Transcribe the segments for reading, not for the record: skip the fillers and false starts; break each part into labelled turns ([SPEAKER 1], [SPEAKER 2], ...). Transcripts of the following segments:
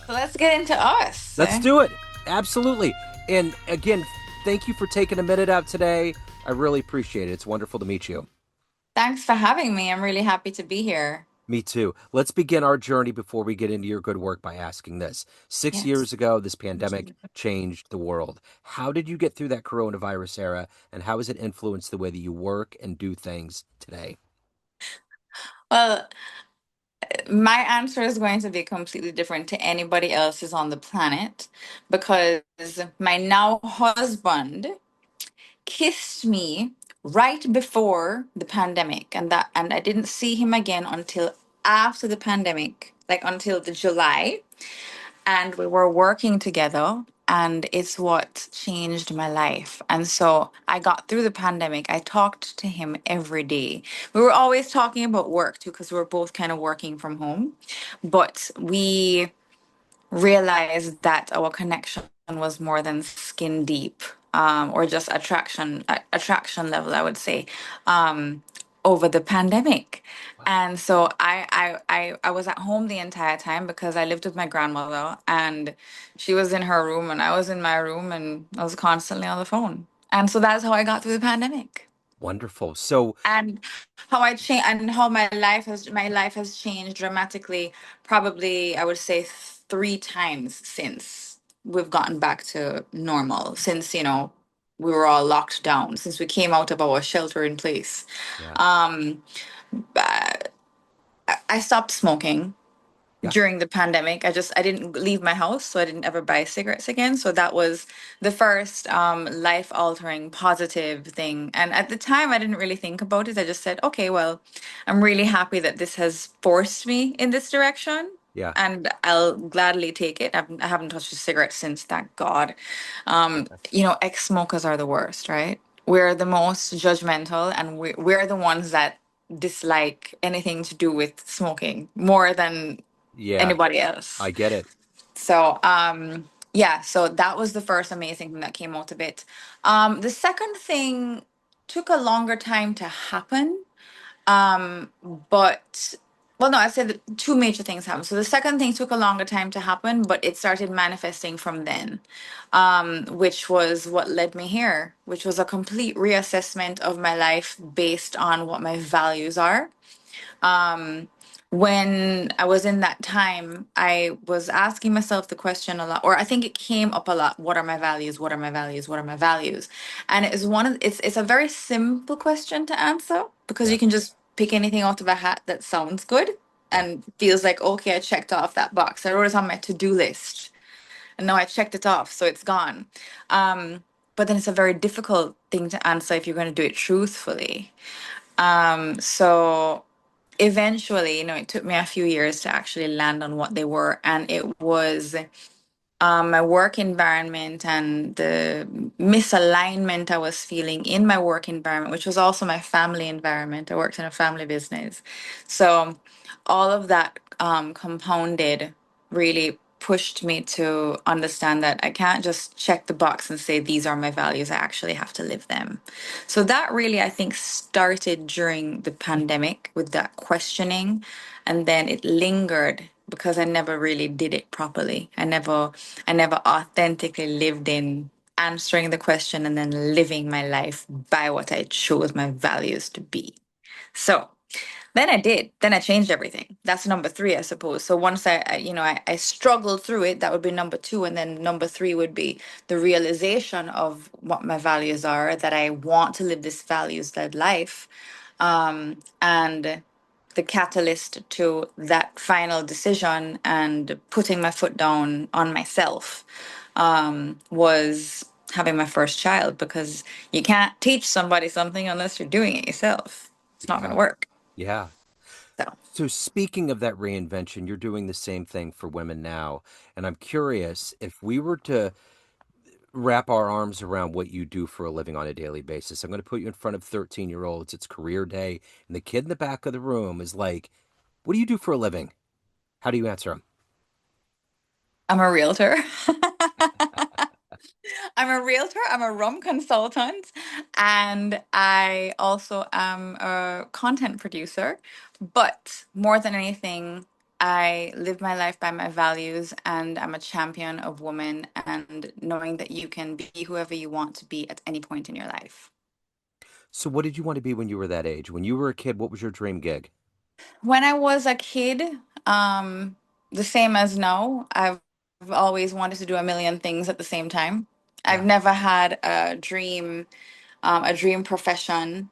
[SPEAKER 1] So let's get into us.
[SPEAKER 2] Let's do it. Absolutely. And again, thank you for taking a minute out today. I really appreciate it. It's wonderful to meet you.
[SPEAKER 1] Thanks for having me. I'm really happy to be here.
[SPEAKER 2] Me too. Let's begin our journey before we get into your good work by asking this. 6 years
[SPEAKER 1] Yes.
[SPEAKER 2] ago, this pandemic changed the world. How did you get through that coronavirus era, and how has it influenced the way that you work and do things today?
[SPEAKER 1] Well, my answer is going to be completely different to anybody else's on the planet because my now husband kissed me right before the pandemic, and I didn't see him again until after the pandemic, like until the July. And we were working together, and it's what changed my life. And so I got through the pandemic. I talked to him every day. We were always talking about work too, because we were both kind of working from home, but we realized that our connection was more than skin deep, or just attraction level, I would say, um, over the pandemic.
[SPEAKER 2] Wow.
[SPEAKER 1] And so I was at home the entire time because I lived with my grandmother, and she was in her room and I was in my room, and I was constantly on the phone. And so that's how I got through the pandemic.
[SPEAKER 2] Wonderful. So,
[SPEAKER 1] And how I change and how my life has changed dramatically, probably I would say three times since we've gotten back to normal, since we were all locked down, since we came out of our shelter in place.
[SPEAKER 2] yeah,
[SPEAKER 1] um I stopped smoking
[SPEAKER 2] yeah,
[SPEAKER 1] during the pandemic. I didn't leave my house, so I didn't ever buy cigarettes again. So that was the first life altering positive thing. And at the time I didn't really think about it. I just said, okay, well, I'm really happy that this has forced me in this direction.
[SPEAKER 2] yeah.
[SPEAKER 1] And I'll gladly take it. I haven't touched a cigarette since, thank God. Ex-smokers are the worst, right? We're the most judgmental, and we're the ones that dislike anything to do with smoking more than
[SPEAKER 2] Yeah,
[SPEAKER 1] anybody else.
[SPEAKER 2] I get it.
[SPEAKER 1] So, yeah, so that was the first amazing thing that came out of it. The second thing took a longer time to happen. Um, but well, no, I said that two major things happened. So the second thing took a longer time to happen, but it started manifesting from then, which was what led me here, which was a complete reassessment of my life based on what my values are. um when I was in that time, I was asking myself the question a lot, or I think it came up a lot: what are my values, what are my values, what are my values? And it's a very simple question to answer, because
[SPEAKER 2] Yeah,
[SPEAKER 1] you can just pick anything out of a hat that sounds good
[SPEAKER 2] yeah,
[SPEAKER 1] and feels like, okay, I checked off that box. I wrote it on my to-do list, and now I checked it off, so it's gone. But then it's a very difficult thing to answer if you're going to do it truthfully. So eventually, it took me a few years to actually land on what they were. And it was my work environment and the misalignment I was feeling in my work environment, which was also my family environment. I worked in a family business. So all of that compounded really pushed me to understand that I can't just check the box and say, these are my values. I actually have to live them. So that really, I think, started during the pandemic with that questioning. And then it lingered because I never really did it properly. I never authentically lived in answering the question and then living my life by what I chose my values to be. So then I did. Then I changed everything. That's number three, I suppose. So once I struggled through it, that would be number two. And then number three would be the realization of what my values are, that I want to live this values-led life. And the catalyst to that final decision and putting my foot down on myself was having my first child, because you can't teach somebody something unless you're doing it yourself. It's not going to
[SPEAKER 2] yeah,
[SPEAKER 1] work.
[SPEAKER 2] yeah.
[SPEAKER 1] So,
[SPEAKER 2] So, speaking of that reinvention, you're doing the same thing for women now. And I'm curious if we were to wrap our arms around what you do for a living on a daily basis. I'm going to put you in front of 13-year-olds. It's career day. And the kid in the back of the room is like, what do you do for a living? How do you answer them?
[SPEAKER 1] I'm a realtor. I'm a realtor, I'm a rum consultant, and I also am a content producer. But more than anything, I live my life by my values, and I'm a champion of women and knowing that you can be whoever you want to be at any point in your life.
[SPEAKER 2] So, what did you want to be when you were that age? When you were a kid, what was your dream gig?
[SPEAKER 1] When I was a kid, um, the same as now, I've always wanted to do a million things at the same time. I've
[SPEAKER 2] Yeah,
[SPEAKER 1] never had a dream profession.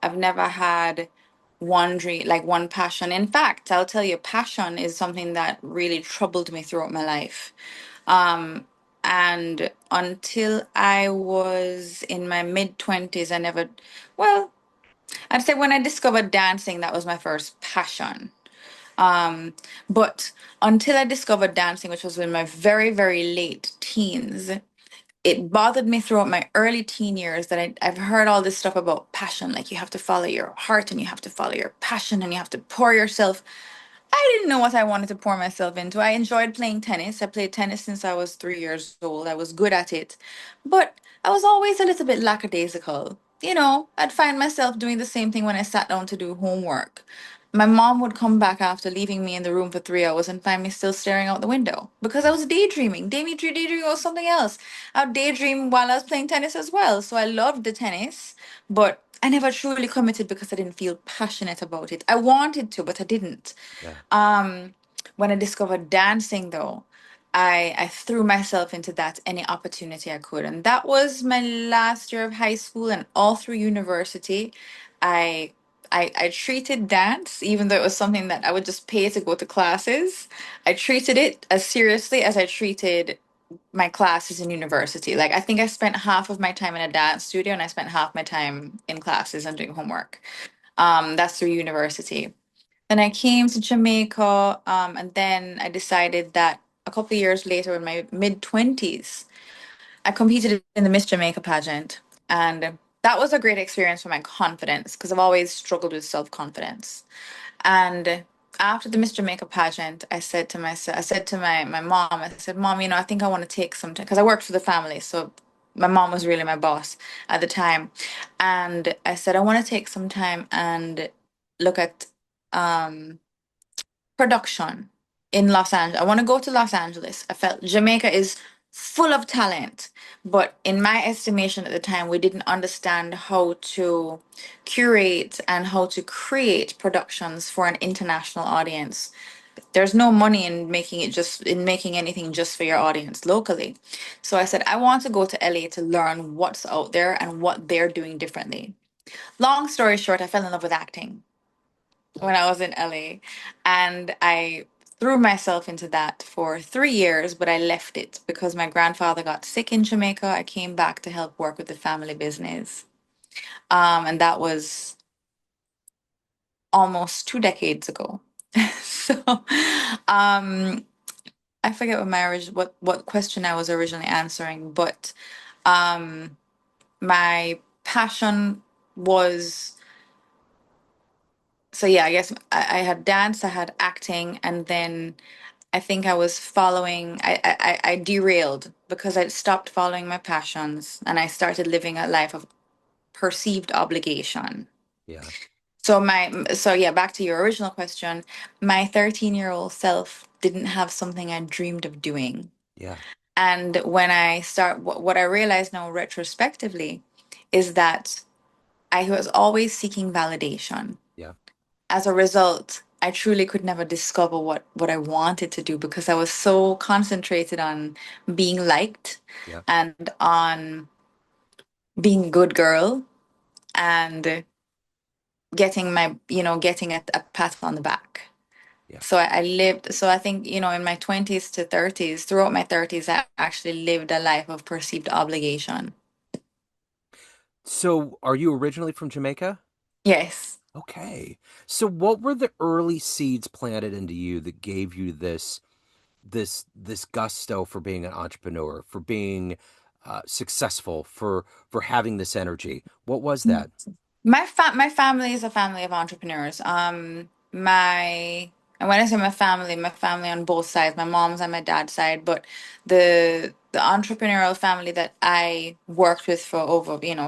[SPEAKER 1] I've never had one dream, like one passion. In fact, I'll tell you, passion is something that really troubled me throughout my life. Um, and until I was in my mid 20s, I never, well, I'd say when I discovered dancing, that was my first passion. Um, but until I discovered dancing, which was in my very, very late teens, it bothered me throughout my early teen years that I've heard all this stuff about passion. Like you have to follow your heart and you have to follow your passion and you have to pour yourself. I didn't know what I wanted to pour myself into. I enjoyed playing tennis. I played tennis since I was 3 years old. I was good at it. But I was always a little bit lackadaisical. I'd find myself doing the same thing when I sat down to do homework. My mom would come back after leaving me in the room for 3 hours and find me still staring out the window because I
[SPEAKER 2] yeah,
[SPEAKER 1] was daydreaming. Daydreaming was something else. I would daydream while I was playing tennis as well. So I loved the tennis, but I never truly committed because I didn't feel passionate about it. I wanted to, but I didn't.
[SPEAKER 2] yeah,
[SPEAKER 1] Um, when I discovered dancing, though, I threw myself into that any opportunity I could, and that was my last year of high school and all through university. I I treated dance, even though it was something that I would just pay to go to classes. I treated it as seriously as I treated my classes in university. Like I think I spent half of my time in a dance studio, and I spent half my time in classes and doing homework. That's through university. Then I came to Jamaica, and then I decided that a couple of years later, in my mid 20s, I competed in the Miss Jamaica pageant. And that was a great experience for my confidence because I've always struggled with self confidence. And after the Miss Jamaica pageant, I said to my mom, I said, Mom, I think I want to take some time because I worked for the family. So my mom was really my boss at the time. And I said, I want to take some time and look at um production in Los Angeles. I want to go to Los Angeles. I felt Jamaica is full of talent, but in my estimation at the time, we didn't understand how to curate and how to create productions for an international audience. There's no money in making anything just for your audience locally. So I said, I want to go to LA to learn what's out there and what they're doing differently. Long story short, I fell in love with acting when I was in LA. And I threw myself into that for 3 years, but I left it because my grandfather got sick in Jamaica. I came back to help work with the family business. And that was almost 2 decades ago. So um I forget what question I was originally answering, but um my passion was so yeah, I guess I had dance, I had acting, and then I think I was following, I derailed because I stopped following my passions and I started living a life of perceived obligation.
[SPEAKER 2] yeah,
[SPEAKER 1] So yeah, back to your original question, my 13-year-old self didn't have something I dreamed of doing.
[SPEAKER 2] yeah,
[SPEAKER 1] And when what I realize now retrospectively is that I was always seeking validation.
[SPEAKER 2] yeah,
[SPEAKER 1] As a result, I truly could never discover what I wanted to do because I was so concentrated on being liked
[SPEAKER 2] yeah,
[SPEAKER 1] and on being a good girl and getting a pat on the back.
[SPEAKER 2] yeah.
[SPEAKER 1] So I lived, so I think, in my 20s to 30s, throughout my 30s, I actually lived a life of perceived obligation.
[SPEAKER 2] So, are you originally from Jamaica?
[SPEAKER 1] Yes.
[SPEAKER 2] Okay. So, what were the early seeds planted into you that gave you this gusto for being an entrepreneur, for being successful, for having this energy? What was that?
[SPEAKER 1] My family is a family of entrepreneurs. My and when I say my family on both sides, my mom's and my dad's side, but the entrepreneurial family that I worked with for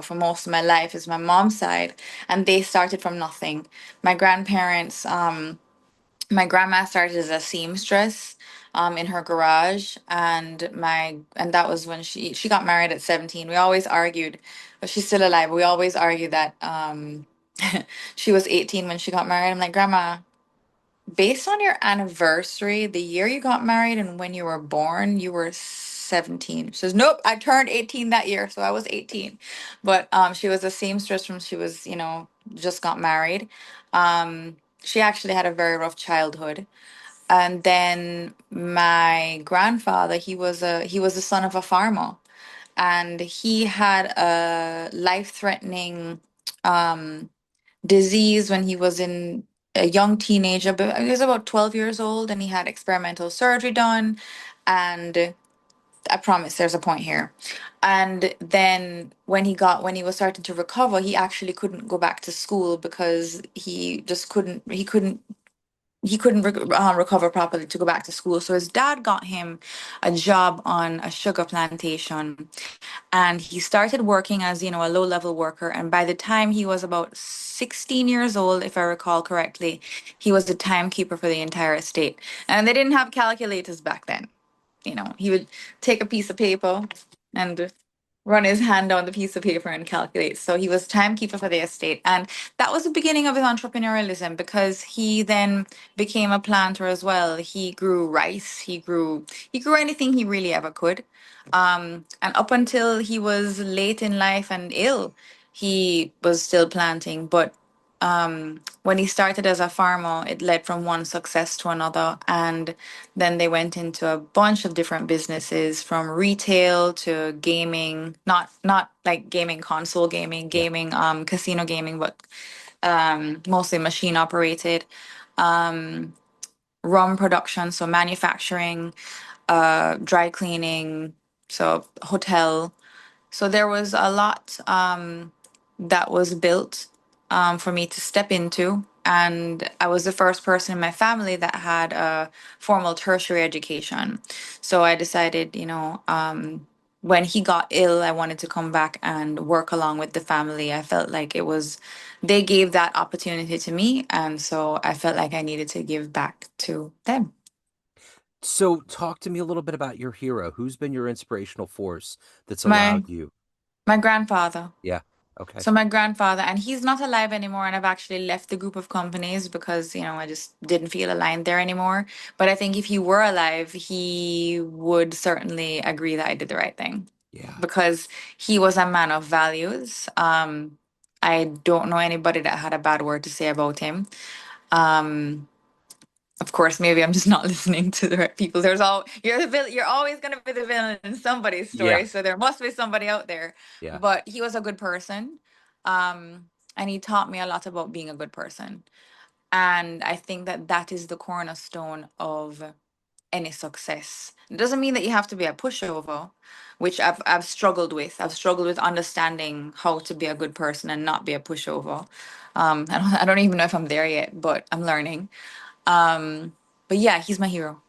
[SPEAKER 1] for most of my life is my mom's side, and they started from nothing. My grandparents My grandma started as a seamstress in her garage, and that was when she got married at 17. We always argued, but she's still alive. We always argue that she was 18 when she got married. I'm like, Grandma, based on your anniversary, the year you got married and when you were born, you were 17. She says, nope, I turned 18 that year, so I was 18. But she was a seamstress from she was, just got married. She actually had a very rough childhood. And then my grandfather, he was the son of a farmer, and he had a life-threatening disease when he was in a young teenager, but he was about 12 years old, and he had experimental surgery done. And I promise there's a point here. And then when he was starting to recover, he actually couldn't go back to school because he couldn't recover properly to go back to school. So his dad got him a job on a sugar plantation, and he started working as, a low-level worker. And by the time he was about 16 years old, if I recall correctly, he was the timekeeper for the entire estate. And they didn't have calculators back then. He would take a piece of paper and run his hand on the piece of paper and calculate. So he was timekeeper for the estate. And that was the beginning of his entrepreneurialism, because he then became a planter as well. He grew rice, he grew anything he really ever could. And up until he was late in life and ill, he was still planting. But when he started as a farmer, it led from one success to another. And then they went into a bunch of different businesses, from retail to gaming, not like gaming, console gaming,
[SPEAKER 2] Yeah.
[SPEAKER 1] casino gaming, but mostly machine operated, rum production, so manufacturing, dry cleaning, so hotel. So there was a lot that was built for me to step into. And I was the first person in my family that had a formal tertiary education. So I decided, when he got ill, I wanted to come back and work along with the family. I felt like they gave that opportunity to me. And so I felt like I needed to give back to them.
[SPEAKER 2] So, talk to me a little bit about your hero. Who's been your inspirational force that's
[SPEAKER 1] My
[SPEAKER 2] allowed you?
[SPEAKER 1] my grandfather.
[SPEAKER 2] Yeah. Okay.
[SPEAKER 1] So my grandfather, and he's not alive anymore, and I've actually left the group of companies because, I just didn't feel aligned there anymore. But I think if he were alive, he would certainly agree that I did the right thing,
[SPEAKER 2] Yeah.
[SPEAKER 1] because he was a man of values. I don't know anybody that had a bad word to say about him. Um, of course, maybe I'm just not listening to the right people. You're the villain. You're always going to be the villain in somebody's
[SPEAKER 2] Yeah.
[SPEAKER 1] story, so there must be somebody out there.
[SPEAKER 2] Yeah.
[SPEAKER 1] But he was a good person, and he taught me a lot about being a good person. And I think that that is the cornerstone of any success. It doesn't mean that you have to be a pushover, which I've struggled with. I've struggled with understanding how to be a good person and not be a pushover. I don't even know if I'm there yet, but I'm learning. Um, but yeah, he's my hero.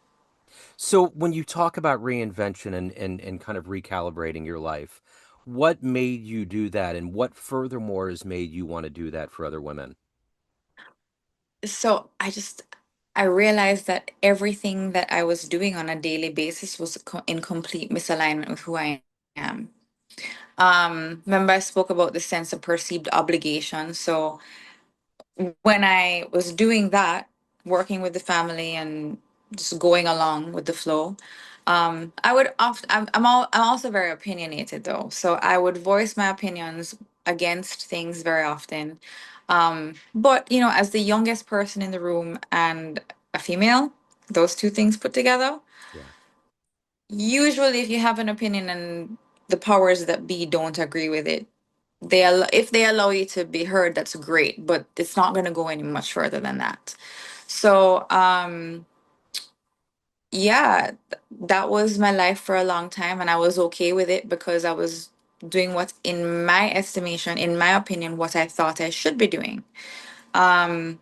[SPEAKER 2] So, when you talk about reinvention and kind of recalibrating your life, what made you do that, and what furthermore has made you want to do that for other women?
[SPEAKER 1] So I realized that everything that I was doing on a daily basis was in complete misalignment with who I am. Remember I spoke about the sense of perceived obligation. So when I was doing that, working with the family and just going along with the flow, I would often, I'm also very opinionated though. So I would voice my opinions against things very often. But as the youngest person in the room and a female, those two things put together,
[SPEAKER 2] Yeah.
[SPEAKER 1] usually if you have an opinion and the powers that be don't agree with it, if they allow you to be heard, that's great, but it's not going to go any much further than that. So, yeah, that was my life for a long time, and I was okay with it because I was doing what, in my estimation, in my opinion, what I thought I should be doing. Um,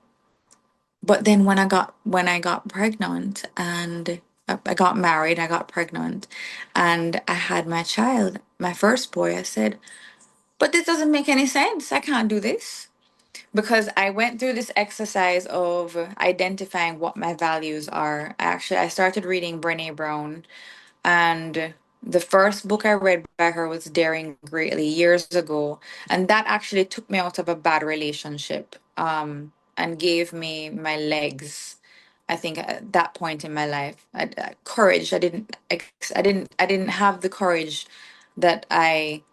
[SPEAKER 1] but then when I got pregnant and I got married, I got pregnant, and I had my child, my first boy, I said, "But this doesn't make any sense. I can't do this." because I went through this exercise of identifying what my values are. I started reading Brené Brown, and the first book I read by her was Daring Greatly years ago. And that actually took me out of a bad relationship, and gave me my legs. I think at that point in my life, courage. I didn't have the courage that I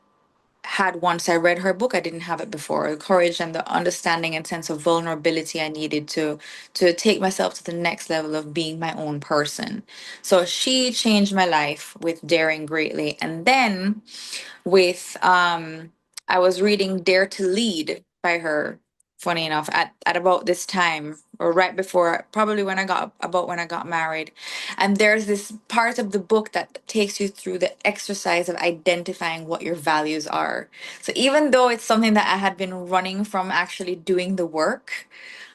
[SPEAKER 1] had once I read her book. I didn't have it before. The courage and the understanding and sense of vulnerability I needed to take myself to the next level of being my own person. So she changed my life with Daring Greatly. And then with I was reading Dare to Lead by her, funny enough, at about this time, or right before, probably when I got married. And there's this part of the book that takes you through the exercise of identifying what your values are. So even though it's something that I had been running from actually doing the work,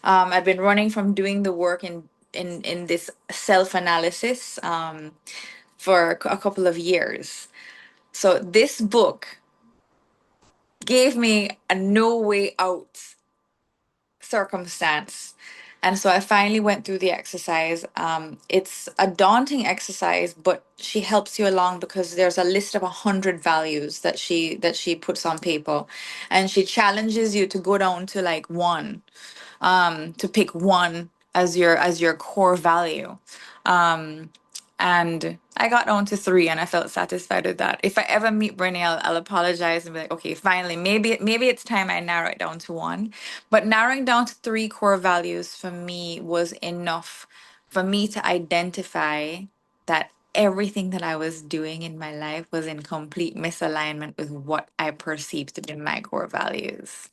[SPEAKER 1] I've been running from doing the work in this self-analysis, for a couple of years. So this book gave me a no way out circumstance. And so I finally went through the exercise. It's a daunting exercise, but she helps you along because there's a list of 100 values that she puts on paper, and she challenges you to go down to like one, to pick one as your core value. Um, and I got down to three, and I felt satisfied with that. If I ever meet Brittany, I'll apologize and be like, okay, finally, maybe it's time I narrow it down to one. But narrowing down to three core values for me was enough for me to identify that everything that I was doing in my life was in complete misalignment with what I perceived to be my core values.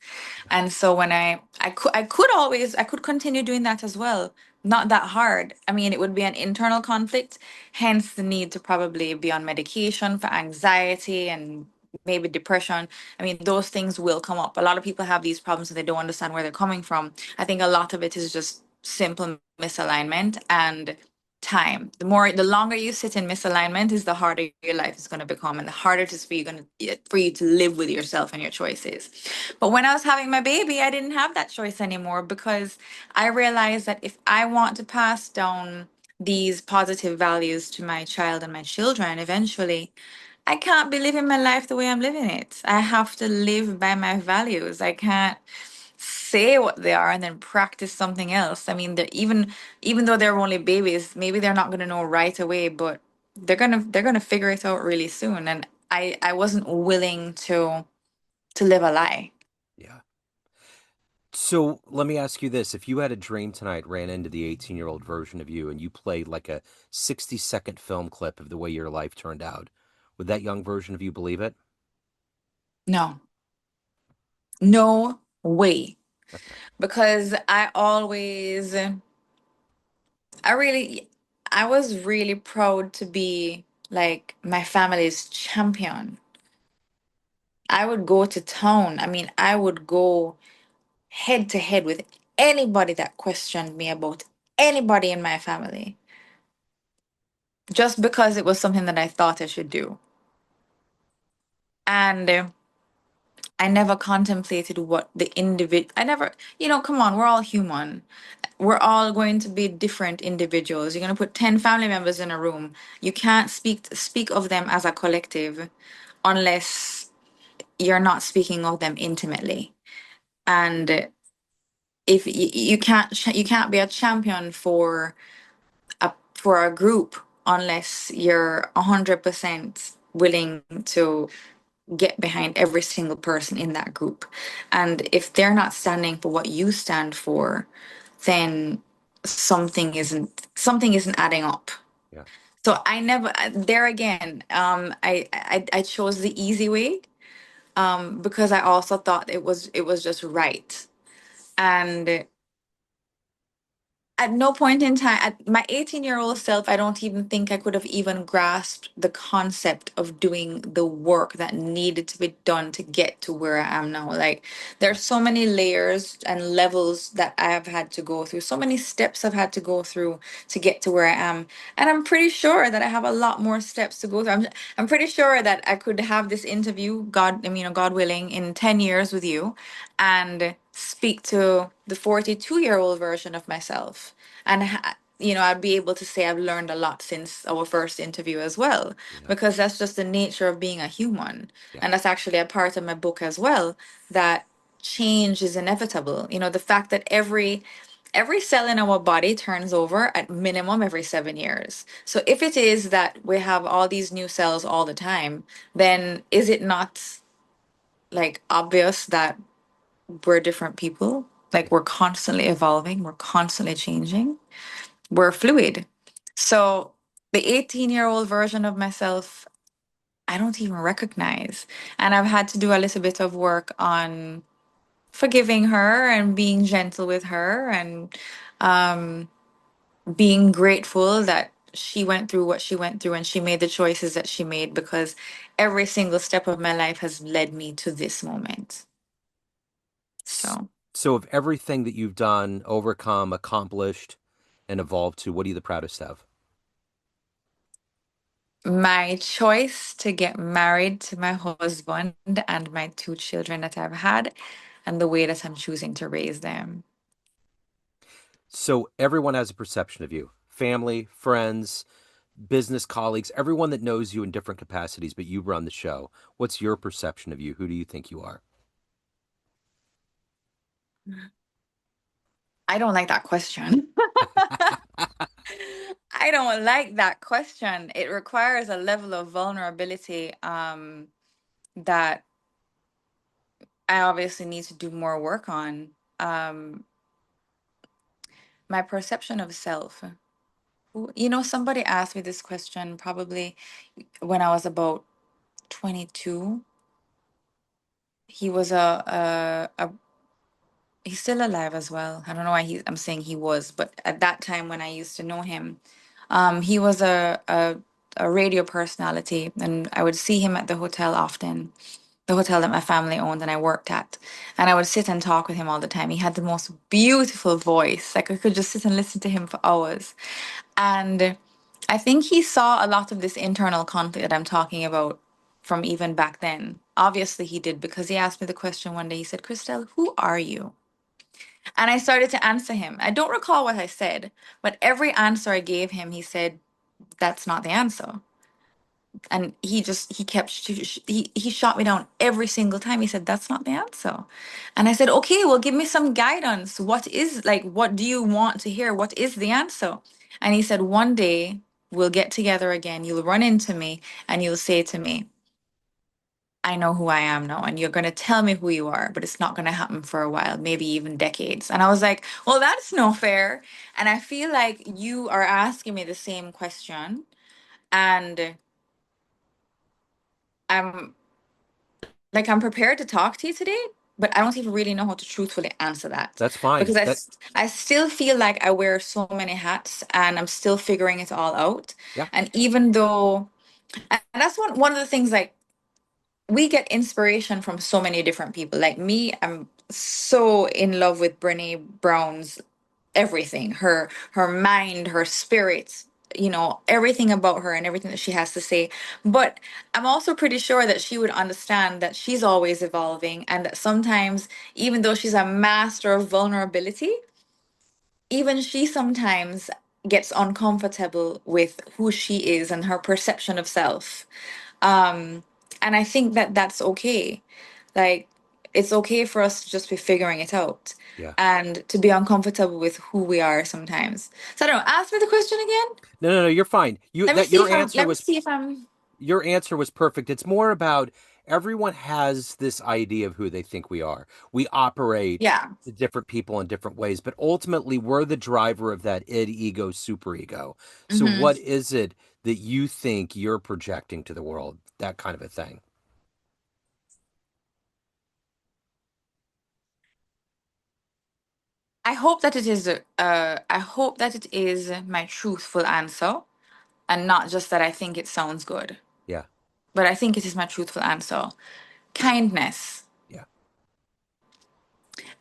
[SPEAKER 2] Yeah.
[SPEAKER 1] And so when I could continue doing that as well. Not that hard. I mean, it would be an internal conflict, hence the need to probably be on medication for anxiety and maybe depression. I mean, those things will come up. A lot of people have these problems and they don't understand where they're coming from. I think a lot of it is just simple misalignment and time. The longer you sit in misalignment is the harder your life is going to become, and the harder it is for you to live with yourself and your choices. But when I was having my baby, I didn't have that choice anymore, because I realized that if I want to pass down these positive values to my child and my children eventually, I can't be living my life the way I'm living it. I have to live by my values. I can't say what they are and then practice something else. I mean, even though they're only babies, maybe they're not going to know right away, but they're gonna figure it out really soon. And I wasn't willing to live a lie.
[SPEAKER 2] Yeah. So let me ask you this. If you had a dream tonight, ran into the 18-year-old version of you, and you played like a 60-second film clip of the way your life turned out, would that young version of you believe it?
[SPEAKER 1] No, no way. Because I really, I was really proud to be like my family's champion. I would go to town. I mean, I would go head to head with anybody that questioned me about anybody in my family, just because it was something that I thought I should do. And I never contemplated what the individual, I never, come on, we're all human. We're all going to be different individuals. You're going to put 10 family members in a room. You can't speak of them as a collective unless you're not speaking of them intimately. And if you can't be a champion for a group unless you're 100% willing to get behind every single person in that group. And if they're not standing for what you stand for, then something isn't adding up.
[SPEAKER 2] Yeah.
[SPEAKER 1] So I never there again, I chose the easy way, because I also thought it was just right. And at no point in time, at my 18-year-old self, I don't even think I could have even grasped the concept of doing the work that needed to be done to get to where I am now. Like,
[SPEAKER 2] Yeah.
[SPEAKER 1] there's so many layers and levels that I have had to go through, so many steps I've had to go through to get to where I am. And I'm pretty sure that I have a lot more steps to go through. I'm pretty sure that I could have this interview, God, I mean, God willing, in 10 years with you. And speak to the 42-year-old version of myself. And, I'd be able to say I've learned a lot since our first interview as well,
[SPEAKER 2] Yeah.
[SPEAKER 1] because that's just the nature of being a human.
[SPEAKER 2] Yeah.
[SPEAKER 1] And that's actually a part of my book as well, that change is inevitable. The fact that every cell in our body turns over at minimum every 7 years. So if it is that we have all these new cells all the time, then is it not like obvious that we're different people? Like
[SPEAKER 2] Yeah.
[SPEAKER 1] we're constantly evolving, we're constantly changing, we're fluid. So the 18-year-old version of myself, I don't even recognize. And I've had to do a little bit of work on forgiving her and being gentle with her, and um, being grateful that she went through what she went through and she made the choices that she made, because every single step of my life has led me to this moment.
[SPEAKER 2] S-
[SPEAKER 1] So,
[SPEAKER 2] So, of everything that you've done, overcome, accomplished, and evolved to, what are you the proudest of?
[SPEAKER 1] my choice to get married to my husband and my two children that I've had, and the way that I'm choosing to raise them.
[SPEAKER 2] So, everyone has a perception of you, family, friends, business colleagues, everyone that knows you in different capacities, but you run the show. What's your perception of you? Who do you think you are?
[SPEAKER 1] I don't like that question. I don't like that question. It requires a level of vulnerability that I obviously need to do more work on. Um, my perception of self. Somebody asked me this question probably when I was about 22. He was he's still alive as well. I don't know why I'm saying he was, but at that time when I used to know him, he was a radio personality, and I would see him at the hotel often, the hotel that my family owned and I worked at. And I would sit and talk with him all the time. He had the most beautiful voice. Like I could just sit and listen to him for hours. And I think he saw a lot of this internal conflict that I'm talking about from even back then. Obviously, he did, because he asked me the question one day. He said, Christelle, who are you? And I started to answer him. I don't recall what I said, but every answer I gave him, he said, that's not the answer. And he kept he shot me down every single time. He said, that's not the answer. And I said, okay, well, give me some guidance. What do you want to hear? What is the answer? And he said, one day we'll get together again, you'll run into me and you'll say to me, I know who I am now, and you're going to tell me who you are, but it's not going to happen for a while, maybe even decades. And I was like, well, that's no fair. And I feel like you are asking me the same question, and I'm I'm prepared to talk to you today, but I don't even really know how to truthfully answer that,
[SPEAKER 2] That's fine.
[SPEAKER 1] because I still feel like I wear so many hats and I'm still figuring it all out.
[SPEAKER 2] Yeah.
[SPEAKER 1] And even though, and that's one of the things, like, we get inspiration from so many different people. Like me, I'm so in love with Brene Brown's everything, her mind, her spirit, everything about her and everything that she has to say. But I'm also pretty sure that she would understand that she's always evolving, and that sometimes, even though she's a master of vulnerability, even she sometimes gets uncomfortable with who she is and her perception of self. um and I think that that's okay. Like, it's okay for us to just be figuring it out
[SPEAKER 2] Yeah.
[SPEAKER 1] and to be uncomfortable with who we are sometimes. So I don't know, ask me the question again.
[SPEAKER 2] No, no, no, you're fine.
[SPEAKER 1] Let me see if I'm let me see if I'm
[SPEAKER 2] Your answer was perfect. It's more about everyone has this idea of who they think we are. We operate
[SPEAKER 1] Yeah.
[SPEAKER 2] to different people in different ways, but ultimately we're the driver of that id, ego, superego. So what
[SPEAKER 1] hmm
[SPEAKER 2] is it that you think you're projecting to the world? That kind of a thing.
[SPEAKER 1] I hope that it is my truthful answer, and not just that I think it sounds good,
[SPEAKER 2] Yeah.
[SPEAKER 1] but I think it is my truthful answer. Kindness.
[SPEAKER 2] Yeah.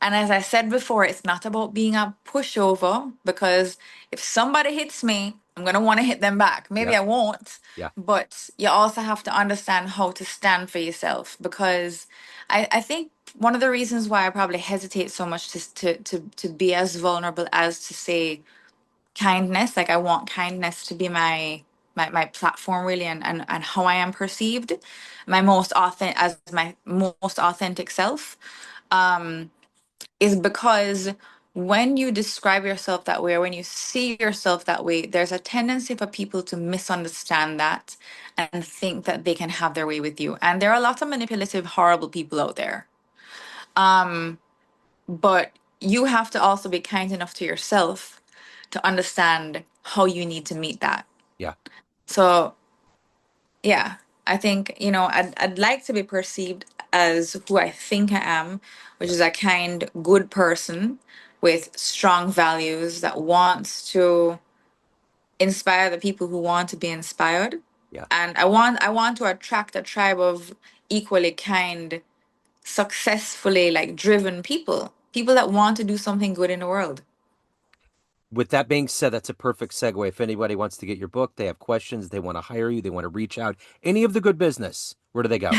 [SPEAKER 1] And as I said before, it's not about being a pushover, because if somebody hits me, I'm going to want to hit them back. Maybe
[SPEAKER 2] Yeah.
[SPEAKER 1] I won't,
[SPEAKER 2] Yeah.
[SPEAKER 1] but you also have to understand how to stand for yourself, because I think one of the reasons why I probably hesitate so much to be as vulnerable as to say kindness. Like I want kindness to be my platform really, and how I am perceived, my most authentic as my most authentic self, is because when you describe yourself that way, or when you see yourself that way, there's a tendency for people to misunderstand that and think that they can have their way with you. And there are lots of manipulative, horrible people out there. But you have to also be kind enough to yourself to understand how you need to meet that.
[SPEAKER 2] Yeah.
[SPEAKER 1] So, yeah, I think, I'd like to be perceived as who I think I am, which
[SPEAKER 2] Yeah.
[SPEAKER 1] is a kind, good person with strong values that wants to inspire the people who want to be inspired.
[SPEAKER 2] Yeah.
[SPEAKER 1] And I want to attract a tribe of equally kind, successfully like driven people that want to do something good in the world.
[SPEAKER 2] With that being said, that's a perfect segue. If anybody wants to get your book, they have questions, they want to hire you, they want to reach out, any of the good business, where do they go?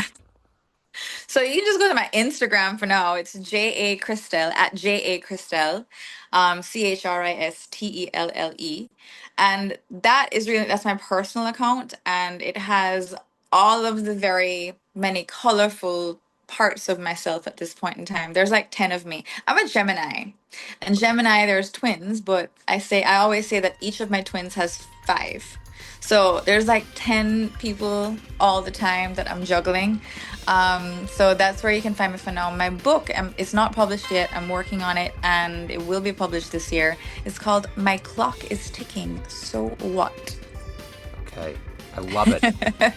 [SPEAKER 1] So you can just go to my Instagram for now. It's JA Christelle at JA Christelle, Christelle. And that's my personal account. And it has all of the very many colorful parts of myself at this point in time. There's like 10 of me. I'm a Gemini. And Gemini, there's twins, but I always say that each of my twins has five. So there's like 10 people all the time that I'm juggling. So that's where you can find me for now. My book is not published yet. I'm working on it and it will be published this year. It's called My Clock is Ticking. So what?
[SPEAKER 2] Okay. I love it.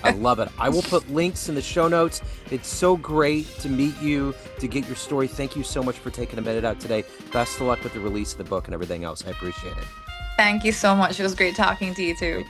[SPEAKER 2] I love it. I will put links in the show notes. It's so great to meet you, to get your story. Thank you so much for taking a minute out today. Best of luck with the release of the book and everything else. I appreciate it.
[SPEAKER 1] Thank you so much. It was great talking to you too.